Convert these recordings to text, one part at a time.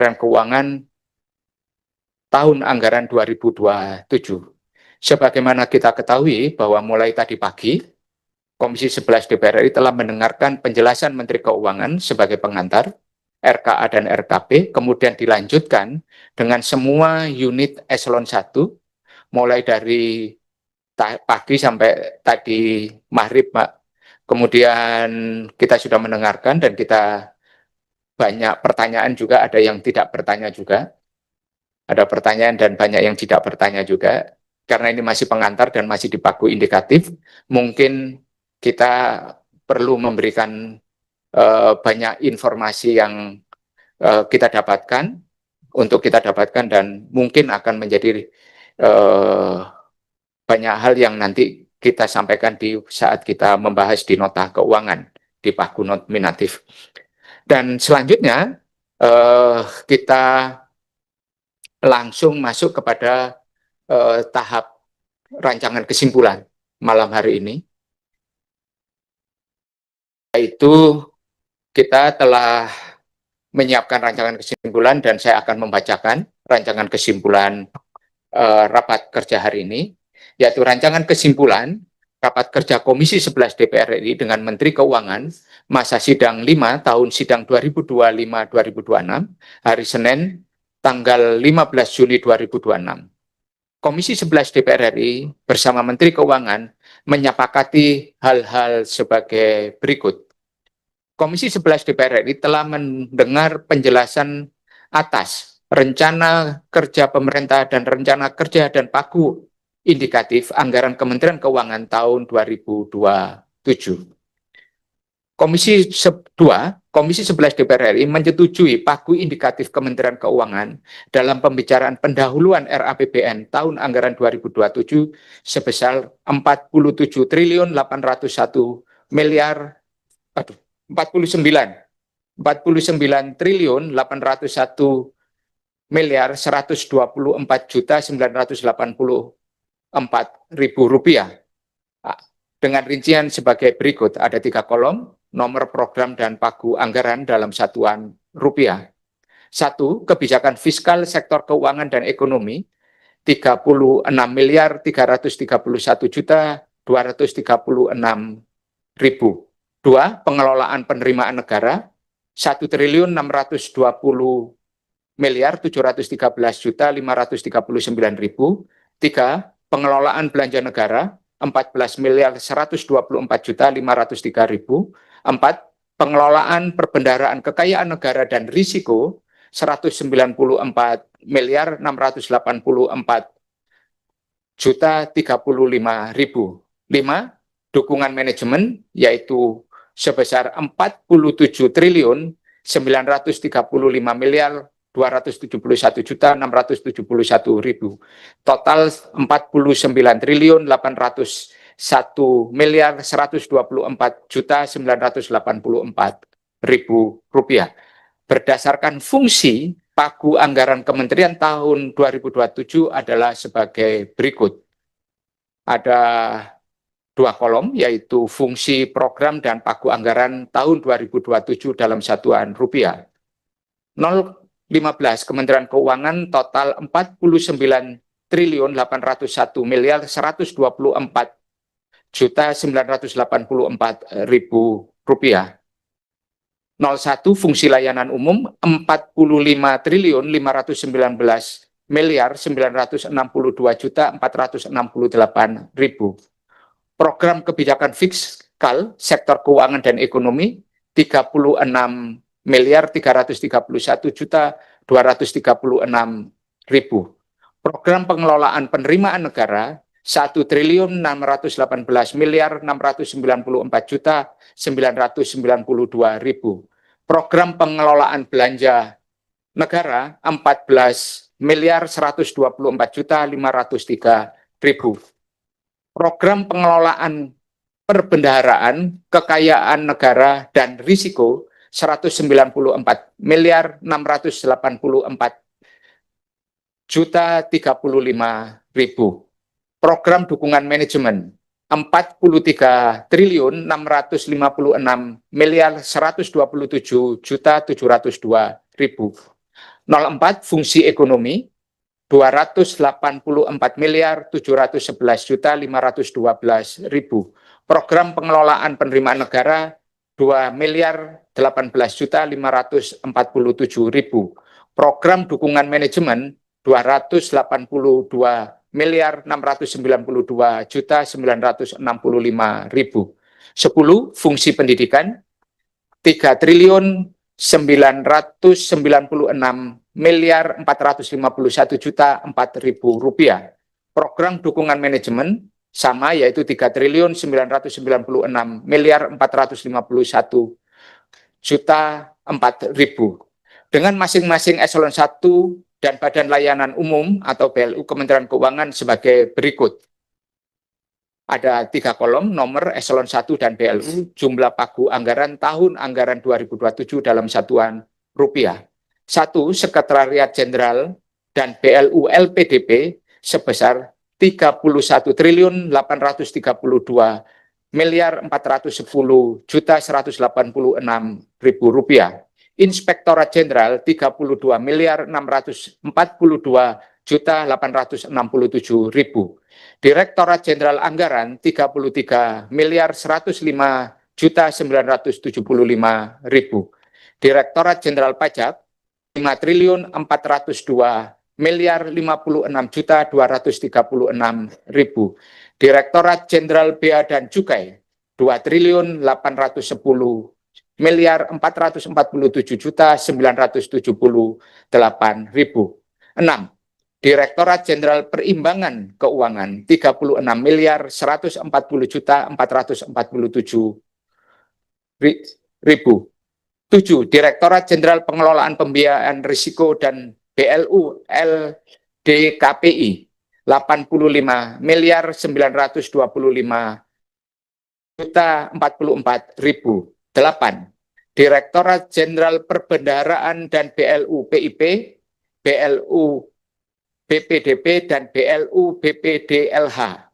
dan Keuangan tahun anggaran 2027. Sebagaimana kita ketahui bahwa mulai tadi pagi, Komisi 11 DPR RI telah mendengarkan penjelasan Menteri Keuangan sebagai pengantar, RKA dan RKP, kemudian dilanjutkan dengan semua unit eselon 1, mulai dari pagi sampai tadi maghrib, Pak. Kemudian kita sudah mendengarkan dan kita banyak pertanyaan juga, ada yang tidak bertanya juga. Ada pertanyaan dan banyak yang tidak bertanya juga. Karena ini masih pengantar dan masih di pagu indikatif, mungkin kita perlu memberikan banyak informasi yang kita dapatkan, dan mungkin akan menjadi banyak hal yang nanti kita sampaikan di saat kita membahas di nota keuangan, di pagu nominatif. Dan selanjutnya kita langsung masuk kepada tahap rancangan kesimpulan malam hari ini. Yaitu kita telah menyiapkan rancangan kesimpulan dan saya akan membacakan rancangan kesimpulan rapat kerja hari ini, yaitu rancangan kesimpulan rapat kerja Komisi 11 DPR RI dengan Menteri Keuangan masa sidang 5 tahun sidang 2025-2026 hari Senin tanggal 15 Juli 2026. Komisi 11 DPR RI bersama Menteri Keuangan menyepakati hal-hal sebagai berikut. Komisi 11 DPR RI telah mendengar penjelasan atas rencana kerja pemerintah dan rencana kerja dan pagu indikatif anggaran Kementerian Keuangan tahun 2027. Komisi 11 DPR RI menyetujui pagu indikatif Kementerian Keuangan dalam pembicaraan pendahuluan RAPBN tahun anggaran 2027 sebesar 49 triliun 801 miliar 124.984.000 rupiah. Dengan rincian sebagai berikut, ada 3 kolom, nomor program dan pagu anggaran dalam satuan rupiah. 1. Kebijakan fiskal sektor keuangan dan ekonomi 36.331.236.000. 2. Pengelolaan penerimaan negara 1.620.713.539.000. 3. Pengelolaan belanja negara 14.124.503.000. 4. Pengelolaan perbendaharaan kekayaan negara dan risiko 194.684.035.000. 5. Dukungan manajemen yaitu sebesar 47.935.271.671.000. Total 49.124.984.000 rupiah. Berdasarkan fungsi, pagu anggaran Kementerian tahun 2027 adalah sebagai berikut. Ada 2 kolom, yaitu fungsi program dan pagu anggaran tahun 2027 dalam satuan rupiah. 015 Kementerian Keuangan total 49.124.984.000 rupiah. 01 Fungsi layanan umum 45.919.962.468.000. Program kebijakan fiskal sektor keuangan dan ekonomi 36.331.236.000. Program pengelolaan penerimaan negara 1.619.994.992.000. Program pengelolaan belanja negara 14.124.503.000. Program pengelolaan perbendaharaan kekayaan negara dan risiko 194.184.035.000. Program dukungan manajemen 43.656.127.702.000. 04 fungsi ekonomi 284.711.512.000. Program pengelolaan penerimaan negara 2.018.547.000. Program dukungan manajemen 280.692.965.000. 10 fungsi pendidikan 3.996.451.004.000 rupiah. Program dukungan manajemen sama, yaitu 3.996.451.004.000 dengan masing-masing eselon 1 dan Badan Layanan Umum atau BLU Kementerian Keuangan sebagai berikut. Ada 3 kolom, nomor, eselon 1, dan BLU, jumlah pagu anggaran tahun anggaran 2027 dalam satuan rupiah. 1. Sekretariat Jenderal dan BLU LPDP sebesar 31.810.410.186.000 rupiah. Inspektorat Jenderal 32.642.867.000. Direktorat Jenderal Anggaran 33.105.975.000. Direktorat Jenderal Pajak 5.044.056.236.000. Direktorat Jenderal Bea dan Cukai 2.810.447.978.000. 6. Direktorat Jenderal Perimbangan Keuangan 36.147.447.000. 7. Direktorat Jenderal Pengelolaan Pembiayaan Risiko dan BLU LDKPI 85.925.044.000. 8. Direktorat Jenderal Perbendaharaan dan BLU PIP, BLU BPDP dan BLU BPDLH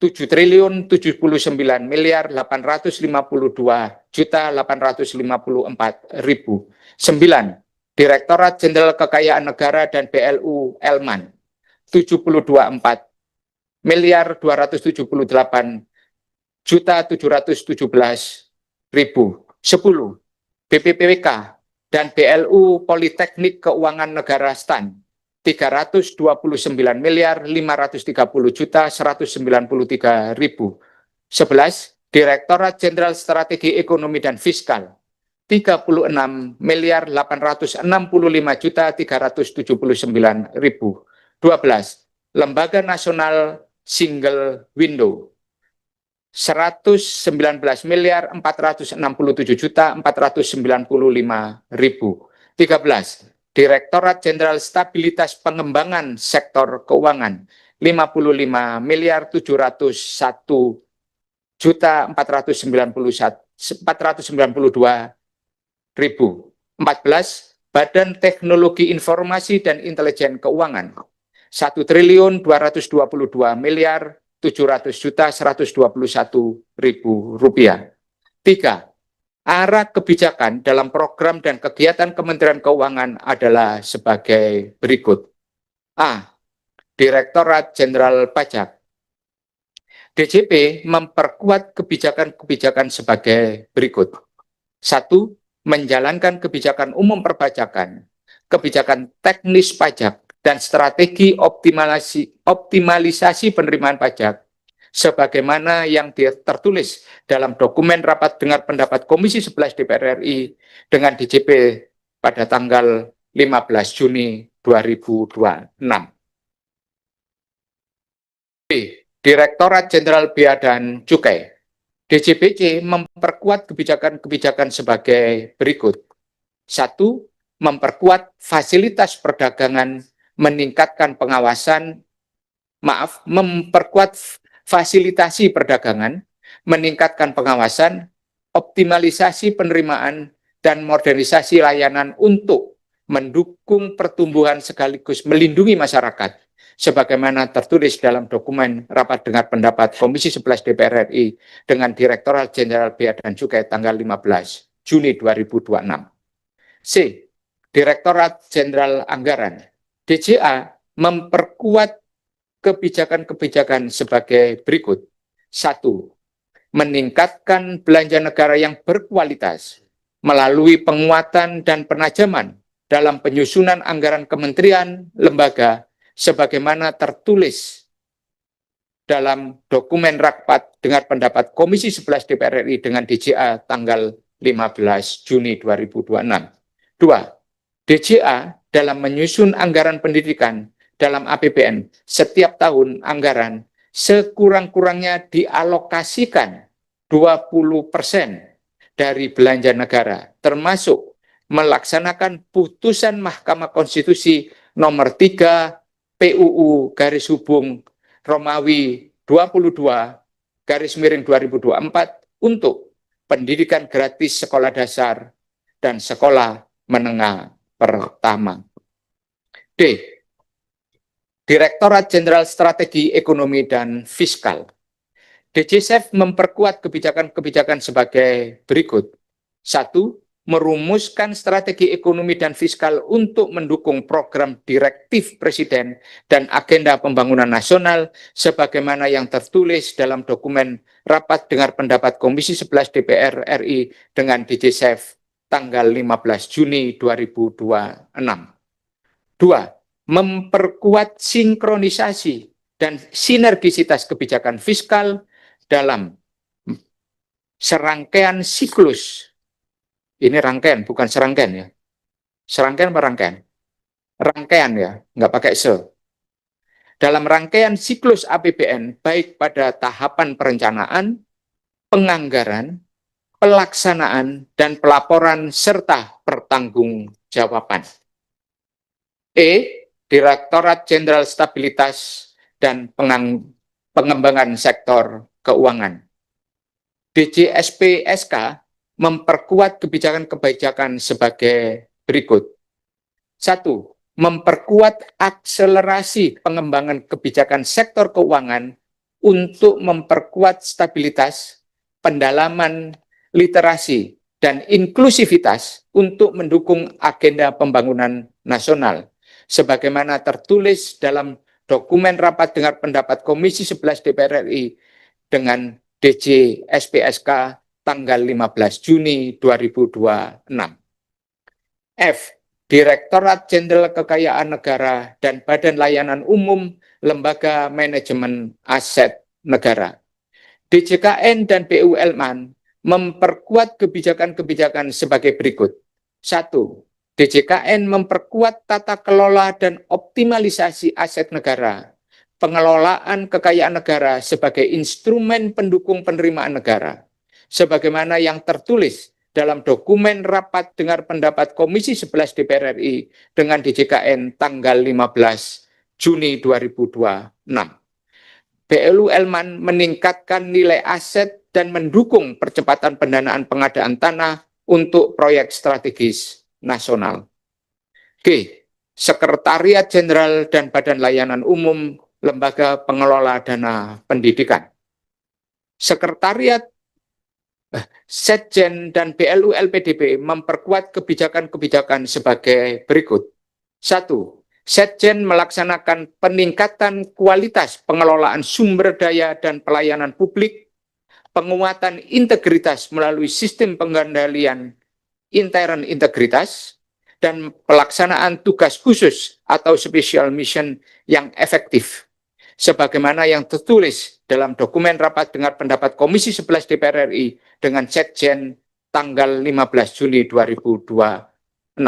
7.079.852.854.000. 9. Direktorat Jenderal Kekayaan Negara dan BLU Elman 74.428.717.000. 10. BPPWK dan BLU Politeknik Keuangan Negara STAN 329.530.193.000. 11. Direktorat Jenderal Strategi Ekonomi dan Fiskal 36.865.379.000. 12. Lembaga Nasional Single Window 119.467.495.000. 13. Direktorat Jenderal Stabilitas Pengembangan Sektor Keuangan 55.701.492.000. 14. Badan Teknologi Informasi dan Intelijen Keuangan 1.222.700.121.000 rupiah. 3. Arah kebijakan dalam program dan kegiatan Kementerian Keuangan adalah sebagai berikut. A. Direktorat Jenderal Pajak. DJP memperkuat kebijakan-kebijakan sebagai berikut. 1. Menjalankan kebijakan umum perpajakan, kebijakan teknis pajak, dan strategi optimalisasi penerimaan pajak sebagaimana yang tertulis dalam dokumen rapat dengar pendapat Komisi 11 DPR RI dengan DJP pada tanggal 15 Juni 2026. B. Direktorat Jenderal Bea dan Cukai. DJBC memperkuat kebijakan-kebijakan sebagai berikut. 1. Memperkuat fasilitas perdagangan, memperkuat fasilitasi perdagangan, meningkatkan pengawasan, optimalisasi penerimaan, dan modernisasi layanan untuk mendukung pertumbuhan sekaligus melindungi masyarakat, sebagaimana tertulis dalam dokumen rapat dengar pendapat Komisi 11 DPR RI dengan Direktorat Jenderal Bea dan Cukai tanggal 15 Juni 2026. C. Direktorat Jenderal Anggaran, DJA memperkuat kebijakan-kebijakan sebagai berikut. 1. Meningkatkan belanja negara yang berkualitas melalui penguatan dan penajaman dalam penyusunan anggaran kementerian, lembaga, sebagaimana tertulis dalam dokumen rapat dengar pendapat Komisi 11 DPR RI dengan DJA tanggal 15 Juni 2026. 2. DJA dalam menyusun anggaran pendidikan dalam APBN setiap tahun anggaran sekurang-kurangnya dialokasikan 20% dari belanja negara, termasuk melaksanakan putusan Mahkamah Konstitusi nomor 3 PUU garis hubung Romawi 22/2024 untuk pendidikan gratis sekolah dasar dan sekolah menengah pertama. D. Direktorat Jenderal Strategi Ekonomi dan Fiskal. DJSF memperkuat kebijakan-kebijakan sebagai berikut. 1. Merumuskan strategi ekonomi dan fiskal untuk mendukung program direktif Presiden dan agenda pembangunan nasional sebagaimana yang tertulis dalam dokumen rapat dengar pendapat Komisi 11 DPR RI dengan DJSF tanggal 15 Juni 2026. 2. Memperkuat sinkronisasi dan sinergisitas kebijakan fiskal dalam serangkaian siklus. Ini rangkaian, bukan serangkaian ya. Serangkaian apa rangkaian? Rangkaian ya, nggak pakai se. Dalam rangkaian siklus APBN, baik pada tahapan perencanaan, penganggaran, pelaksanaan, dan pelaporan serta pertanggungjawaban. E. Direktorat Jenderal Stabilitas dan Pengembangan Sektor Keuangan. DJSP-SK memperkuat kebijakan-kebijakan sebagai berikut. 1. Memperkuat akselerasi pengembangan kebijakan sektor keuangan untuk memperkuat stabilitas, pendalaman literasi, dan inklusivitas untuk mendukung agenda pembangunan nasional, sebagaimana tertulis dalam dokumen rapat dengar pendapat Komisi 11 DPR RI dengan DJ SPSK tanggal 15 Juni 2026. F. Direktorat Jenderal Kekayaan Negara dan Badan Layanan Umum Lembaga Manajemen Aset Negara. DJKN dan BUMN memperkuat kebijakan-kebijakan sebagai berikut. 1. DJKN memperkuat tata kelola dan optimalisasi aset negara, pengelolaan kekayaan negara sebagai instrumen pendukung penerimaan negara, sebagaimana yang tertulis dalam dokumen rapat dengar pendapat Komisi 11 DPR RI dengan DJKN tanggal 15 Juni 2026. BLU-Elman meningkatkan nilai aset dan mendukung percepatan pendanaan pengadaan tanah untuk proyek strategis nasional. G. Sekretariat Jenderal dan Badan Layanan Umum Lembaga Pengelola Dana Pendidikan. Sekretariat Setjen dan BLU LPDP memperkuat kebijakan-kebijakan sebagai berikut. 1. Setjen melaksanakan peningkatan kualitas pengelolaan sumber daya dan pelayanan publik, penguatan integritas melalui sistem pengendalian intern integritas, dan pelaksanaan tugas khusus atau special mission yang efektif, sebagaimana yang tertulis dalam dokumen rapat dengar pendapat Komisi 11 DPR RI dengan Setjen tanggal 15 Juni 2026. 2.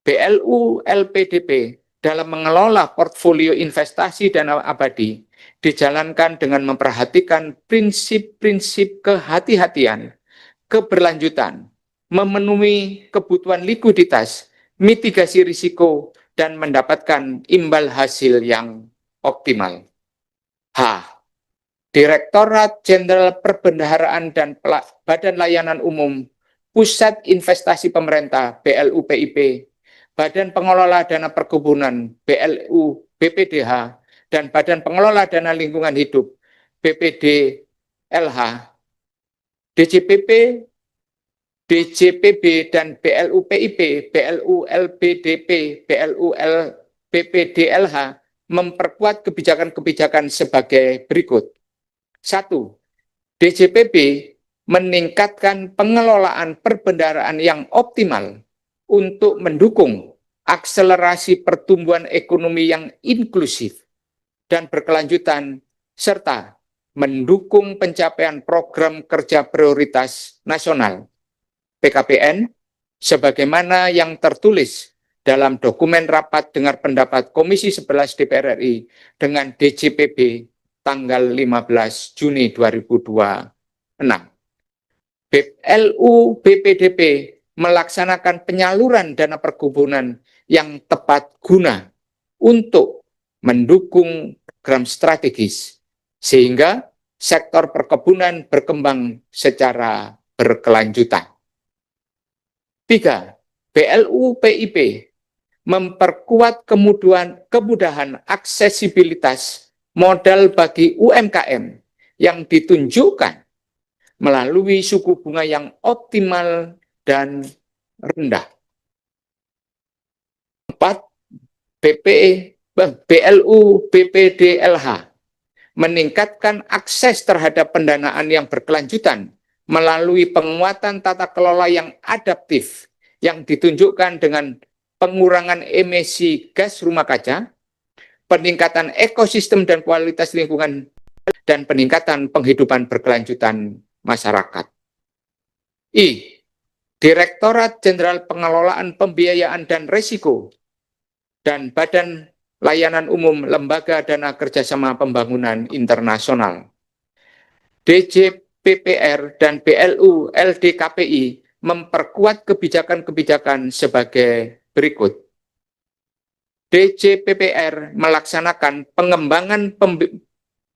BLU LPDP dalam mengelola portfolio investasi dana abadi dijalankan dengan memperhatikan prinsip-prinsip kehati-hatian, keberlanjutan, memenuhi kebutuhan likuiditas, mitigasi risiko, dan mendapatkan imbal hasil yang optimal. H. Direktorat Jenderal Perbendaharaan dan Badan Layanan Umum, Pusat Investasi Pemerintah BLUPIP, Badan Pengelola Dana Perkebunan BLU BPDH, dan Badan Pengelola Dana Lingkungan Hidup BPDLH, DJPP DJPB dan BLUPIP, BLULBDP, BLULBPDLH memperkuat kebijakan-kebijakan sebagai berikut. 1. DJPB meningkatkan pengelolaan perbendaharaan yang optimal untuk mendukung akselerasi pertumbuhan ekonomi yang inklusif dan berkelanjutan, serta mendukung pencapaian program kerja prioritas nasional PKPN sebagaimana yang tertulis dalam dokumen rapat dengar pendapat Komisi 11 DPR RI dengan DJPB tanggal 15 Juni 2026. BLU BPDP melaksanakan penyaluran dana perkebunan yang tepat guna untuk mendukung program strategis sehingga sektor perkebunan berkembang secara berkelanjutan. 3. BLUPIP memperkuat kemudahan aksesibilitas modal bagi UMKM yang ditunjukkan melalui suku bunga yang optimal dan rendah. 4. BLU BPDLH meningkatkan akses terhadap pendanaan yang berkelanjutan melalui penguatan tata kelola yang adaptif yang ditunjukkan dengan pengurangan emisi gas rumah kaca, peningkatan ekosistem dan kualitas lingkungan, dan peningkatan penghidupan berkelanjutan masyarakat. I. Direktorat Jenderal Pengelolaan Pembiayaan dan Risiko dan Badan Layanan Umum Lembaga Dana Kerjasama Pembangunan Internasional. DJPPR dan BLU LDKPI memperkuat kebijakan-kebijakan sebagai berikut. DJPPR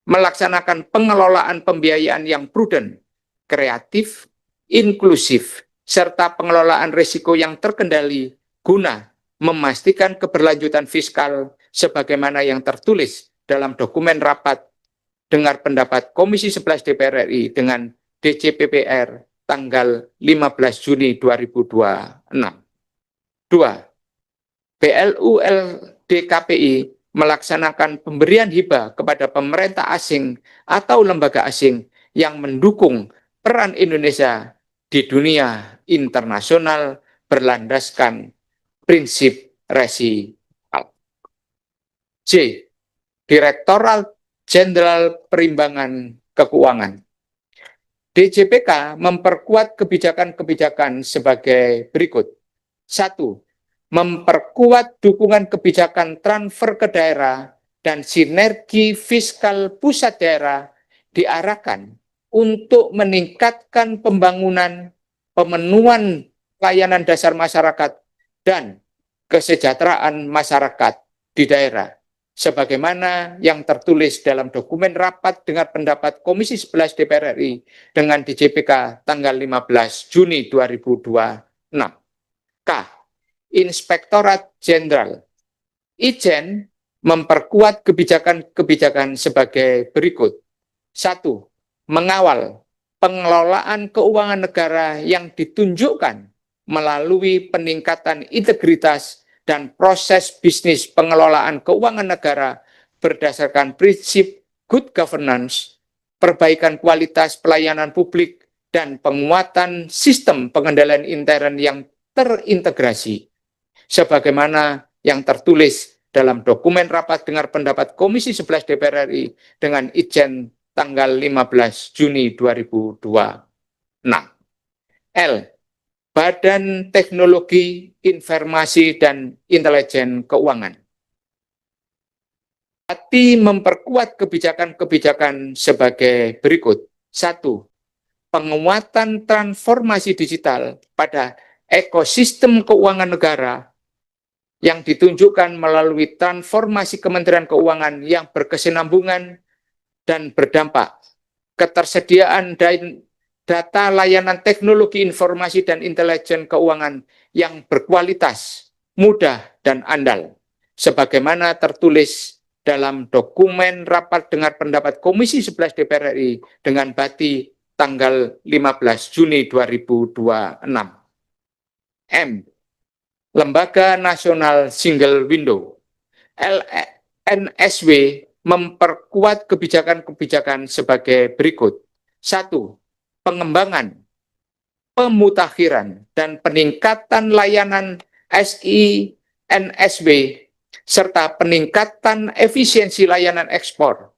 melaksanakan pengelolaan pembiayaan yang prudent, kreatif, inklusif, serta pengelolaan risiko yang terkendali guna memastikan keberlanjutan fiskal sebagaimana yang tertulis dalam dokumen rapat dengar pendapat Komisi 11 DPR RI dengan DJPPR tanggal 15 Juni 2026. 2. BLULDKPI melaksanakan pemberian hibah kepada pemerintah asing atau lembaga asing yang mendukung peran Indonesia di dunia internasional berlandaskan prinsip resiprokal. J. Direktorat Jenderal Perimbangan Keuangan. DJPK memperkuat kebijakan-kebijakan sebagai berikut. 1. Memperkuat dukungan kebijakan transfer ke daerah dan sinergi fiskal pusat daerah diarahkan untuk meningkatkan pembangunan, pemenuhan layanan dasar masyarakat, dan kesejahteraan masyarakat di daerah, sebagaimana yang tertulis dalam dokumen rapat dengar pendapat Komisi 11 DPR RI dengan DJPK tanggal 15 Juni 2026. K. Inspektorat Jenderal. Ijen memperkuat kebijakan-kebijakan sebagai berikut. 1. Mengawal pengelolaan keuangan negara yang ditunjukkan melalui peningkatan integritas dan proses bisnis pengelolaan keuangan negara berdasarkan prinsip good governance, perbaikan kualitas pelayanan publik, dan penguatan sistem pengendalian intern yang terintegrasi, sebagaimana yang tertulis dalam dokumen rapat dengar pendapat Komisi 11 DPR RI dengan Ijen tanggal 15 Juni 2026. L. Badan Teknologi Informasi dan Intelijen Keuangan. Berarti memperkuat kebijakan-kebijakan sebagai berikut. 1. Penguatan transformasi digital pada ekosistem keuangan negara yang ditunjukkan melalui transformasi Kementerian Keuangan yang berkesinambungan dan berdampak, ketersediaan data layanan teknologi informasi dan intelijen keuangan yang berkualitas, mudah, dan andal, sebagaimana tertulis dalam dokumen rapat dengar pendapat Komisi 11 DPR RI dengan Bati tanggal 15 Juni 2026. M. Lembaga Nasional Single Window. LNSW memperkuat kebijakan-kebijakan sebagai berikut. 1. Pengembangan, pemutakhiran, dan peningkatan layanan SINSW serta peningkatan efisiensi layanan ekspor,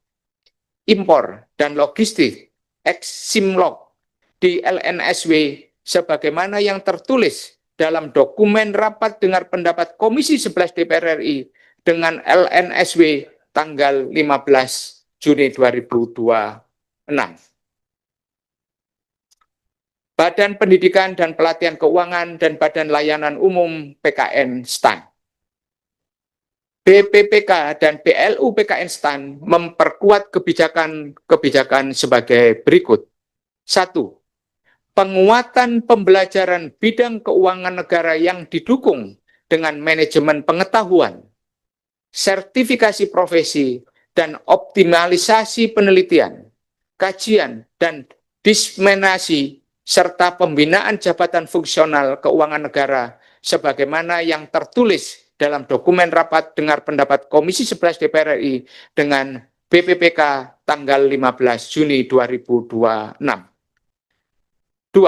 impor, dan logistik (Eximlog) di LNSW sebagaimana yang tertulis dalam dokumen rapat dengar pendapat Komisi 11 DPR RI dengan LNSW tanggal 15 Juni 2026. Badan Pendidikan dan Pelatihan Keuangan dan Badan Layanan Umum PKN STAN. BPPK dan BLU PKN STAN memperkuat kebijakan sebagai berikut. 1. Penguatan pembelajaran bidang keuangan negara yang didukung dengan manajemen pengetahuan, sertifikasi profesi, dan optimalisasi penelitian, kajian, dan diseminasi serta pembinaan jabatan fungsional keuangan negara sebagaimana yang tertulis dalam dokumen rapat dengar pendapat Komisi 11 DPR RI dengan BPPK tanggal 15 Juni 2026. 2.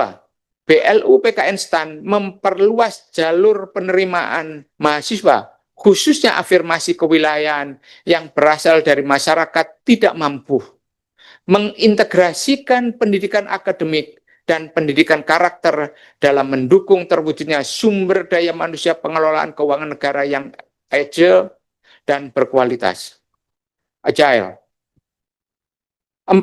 BLU PKN STAN memperluas jalur penerimaan mahasiswa khususnya afirmasi kewilayahan yang berasal dari masyarakat tidak mampu, mengintegrasikan pendidikan akademik dan pendidikan karakter dalam mendukung terwujudnya sumber daya manusia pengelolaan keuangan negara yang agile dan berkualitas. Agile. 4.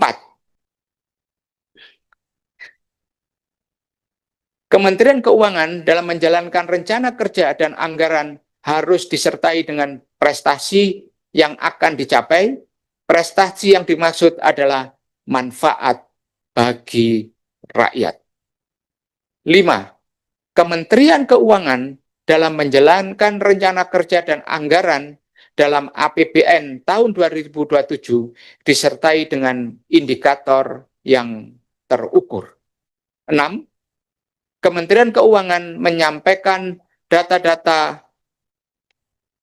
Kementerian Keuangan dalam menjalankan rencana kerja dan anggaran harus disertai dengan prestasi yang akan dicapai. Prestasi yang dimaksud adalah manfaat bagi rakyat. 5. Kementerian Keuangan dalam menjalankan rencana kerja dan anggaran dalam APBN tahun 2027 disertai dengan indikator yang terukur. 6. Kementerian Keuangan menyampaikan data-data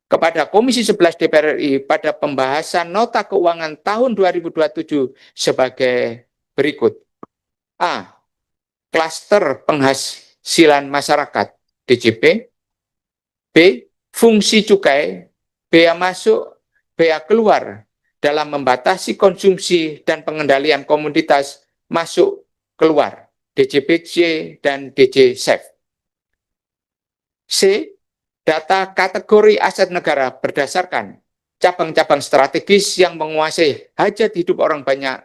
kepada Komisi 11 DPR RI pada pembahasan nota keuangan tahun 2027 sebagai berikut. A. Klaster penghasilan masyarakat DJP. B. Fungsi cukai, bea masuk, bea keluar dalam membatasi konsumsi dan pengendalian komoditas masuk keluar DJPC dan DJSEF. C. Data kategori aset negara berdasarkan cabang-cabang strategis yang menguasai hajat hidup orang banyak,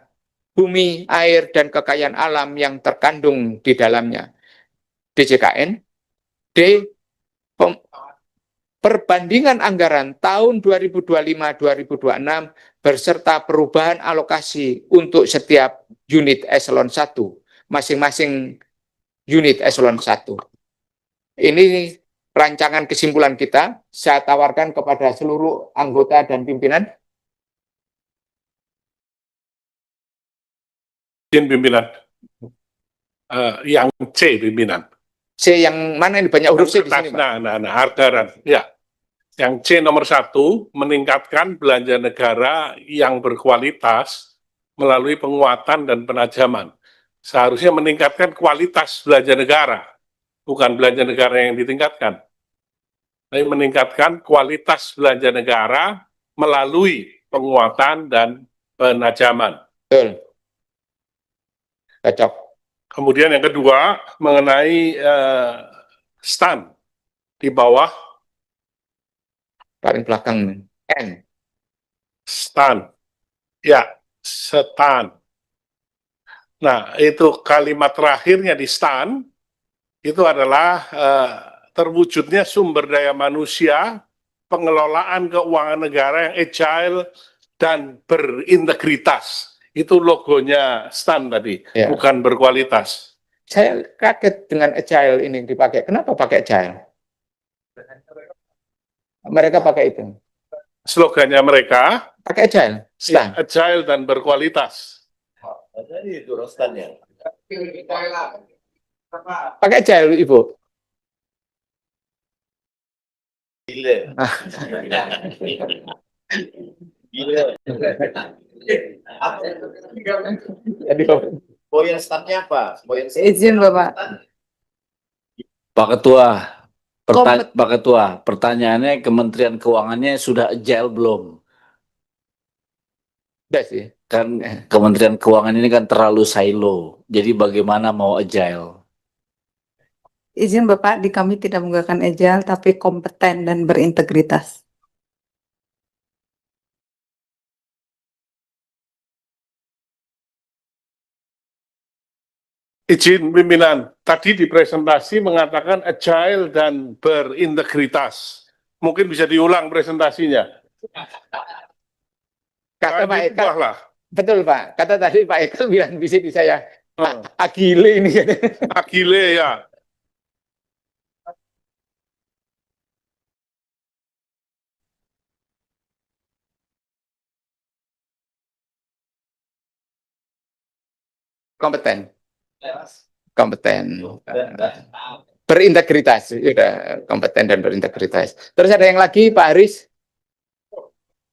bumi, air, dan kekayaan alam yang terkandung di dalamnya. DJKN. D. Perbandingan anggaran tahun 2025-2026 beserta perubahan alokasi untuk setiap unit eselon 1, masing-masing unit eselon 1. Ini rancangan kesimpulan kita, saya tawarkan kepada seluruh anggota dan pimpinan. Pimpinan. Yang C, pimpinan. C yang mana ini banyak huruf C di sini, Pak? Nah, anggaran. Ya. Yang C nomor 1, meningkatkan belanja negara yang berkualitas melalui penguatan dan penajaman. Seharusnya meningkatkan kualitas belanja negara, bukan belanja negara yang ditingkatkan. Tapi meningkatkan kualitas belanja negara melalui penguatan dan penajaman. Betul. Cocok. Kemudian yang kedua, mengenai STAN di bawah. Paling belakang. N. STAN. Ya, STAN. Nah, itu kalimat terakhirnya di STAN, itu adalah terwujudnya sumber daya manusia, pengelolaan keuangan negara yang agile dan berintegritas. Itu logonya STAN tadi, ya. Bukan berkualitas. Saya kaget dengan agile ini dipakai. Kenapa pakai agile? Mereka pakai itu. Slogannya mereka pakai agile, STAN. Ya, agile dan berkualitas. Jadi itu STAN ya. Pakai gel, Ibu. Ah. Jadi, Poin startnya apa? Izin Bapak. Pak Ketua, Pak Ketua, pertanyaannya Kementerian Keuangannya sudah agile belum? udah sih. Kan Kementerian Keuangan ini kan terlalu silo. Jadi bagaimana mau agile? Izin Bapak, di kami tidak menggunakan agile tapi kompeten dan berintegritas. Izin pimpinan, tadi di presentasi mengatakan agile dan berintegritas. Mungkin bisa diulang presentasinya. Kata Pak Eka, Lah. betul Pak. Kata tadi Pak Eka bilang di sini saya agile ini. Agile ya. Kompeten. Berintegritas, sudah kompeten dan berintegritas. Terus ada yang lagi, Pak Haris?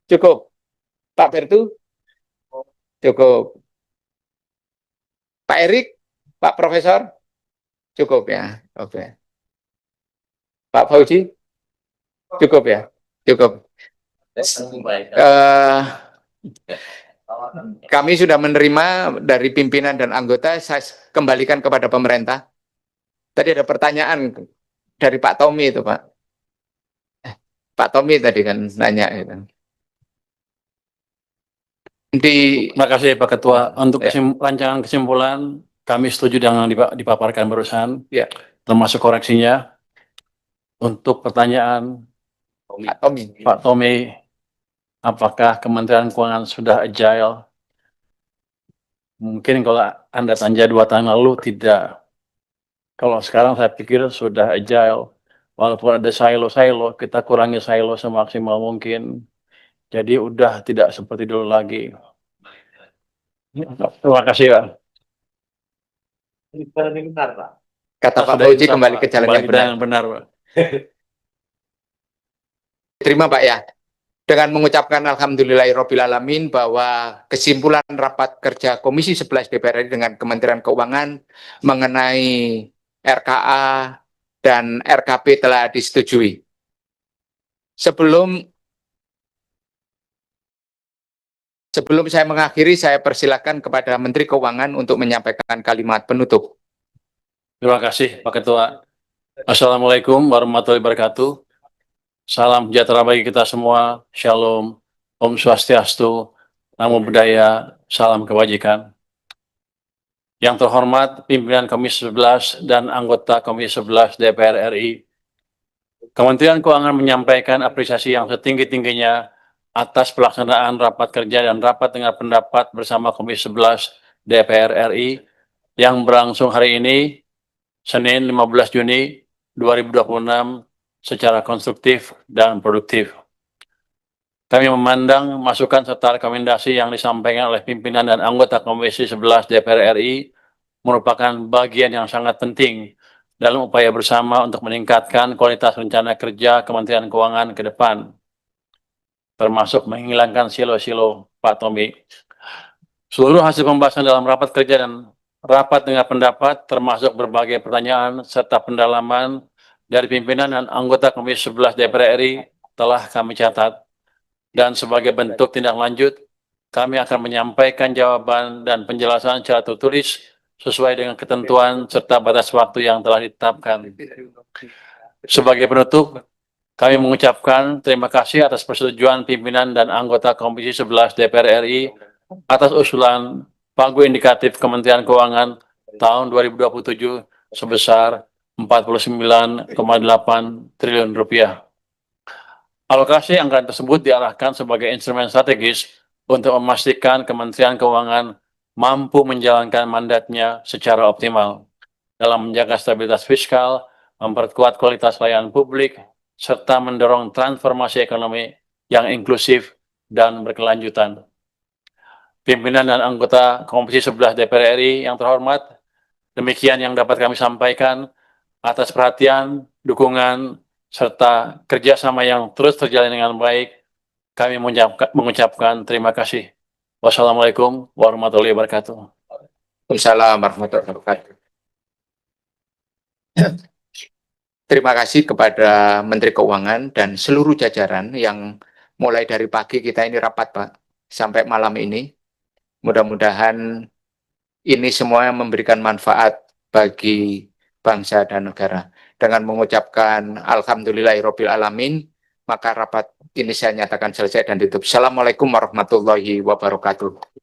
Cukup. Pak Bertu? Cukup. Pak Erik? Pak Profesor? Cukup ya. Oke. Pak Fauzi? Cukup ya. Cukup. Kami sudah menerima dari pimpinan dan anggota, saya kembalikan kepada pemerintah. Tadi ada pertanyaan dari Pak Tommy itu, Pak. Pak Tommy tadi kan nanya itu. Terima kasih Pak Ketua. Untuk rancangan kesimpulan, kami setuju dengan dipaparkan barusan, ya, termasuk koreksinya. Untuk pertanyaan Pak Tommy, apakah Kementerian Keuangan sudah agile? Mungkin kalau Anda tanya 2 tahun lalu tidak. Kalau sekarang saya pikir sudah agile. Walaupun ada silo-silo, kita kurangi silo semaksimal mungkin. Jadi udah tidak seperti dulu lagi. Terima kasih Pak. Kata Pak Fauzi kembali ke jalan yang benar Pak. Terima Pak ya. Dengan mengucapkan alhamdulillahirrabbilalamin bahwa kesimpulan rapat kerja Komisi 11 DPR RI dengan Kementerian Keuangan mengenai RKA dan RKP telah disetujui. Sebelum saya mengakhiri, saya persilakan kepada Menteri Keuangan untuk menyampaikan kalimat penutup. Terima kasih Pak Ketua. Assalamualaikum warahmatullahi wabarakatuh. Salam sejahtera bagi kita semua. Shalom. Om Swastiastu. Namo Buddhaya. Salam kebajikan. Yang terhormat pimpinan Komisi 11 dan anggota Komisi 11 DPR RI. Kementerian Keuangan menyampaikan apresiasi yang setinggi-tingginya atas pelaksanaan rapat kerja dan rapat dengar pendapat bersama Komisi 11 DPR RI yang berlangsung hari ini, Senin 15 Juni 2026, secara konstruktif dan produktif. Kami memandang masukan serta rekomendasi yang disampaikan oleh pimpinan dan anggota Komisi 11 DPR RI merupakan bagian yang sangat penting dalam upaya bersama untuk meningkatkan kualitas rencana kerja Kementerian Keuangan ke depan, termasuk menghilangkan silo-silo Pak Tommy. Seluruh hasil pembahasan dalam rapat kerja dan rapat dengar pendapat, termasuk berbagai pertanyaan serta pendalaman dari pimpinan dan anggota Komisi 11 DPR RI telah kami catat. Dan sebagai bentuk tindak lanjut, kami akan menyampaikan jawaban dan penjelasan secara tertulis sesuai dengan ketentuan serta batas waktu yang telah ditetapkan. Sebagai penutup, kami mengucapkan terima kasih atas persetujuan pimpinan dan anggota Komisi 11 DPR RI atas usulan pagu indikatif Kementerian Keuangan tahun 2027 sebesar 49,8 triliun rupiah. Alokasi anggaran tersebut diarahkan sebagai instrumen strategis untuk memastikan Kementerian Keuangan mampu menjalankan mandatnya secara optimal dalam menjaga stabilitas fiskal, memperkuat kualitas layanan publik, serta mendorong transformasi ekonomi yang inklusif dan berkelanjutan. Pimpinan dan anggota Komisi 11 DPR RI yang terhormat, Demikian yang dapat kami sampaikan. Atas perhatian, dukungan, serta kerjasama yang terus terjalin dengan baik, kami mengucapkan terima kasih. Wassalamualaikum warahmatullahi wabarakatuh. Waalaikumsalam warahmatullahi wabarakatuh. Terima kasih kepada Menteri Keuangan dan seluruh jajaran yang mulai dari pagi kita ini rapat, Pak, sampai malam ini. Mudah-mudahan ini semua memberikan manfaat bagi bangsa dan negara. Dengan mengucapkan Alhamdulillahirabbil alamin, maka rapat ini saya nyatakan selesai dan ditutup. Assalamualaikum warahmatullahi wabarakatuh.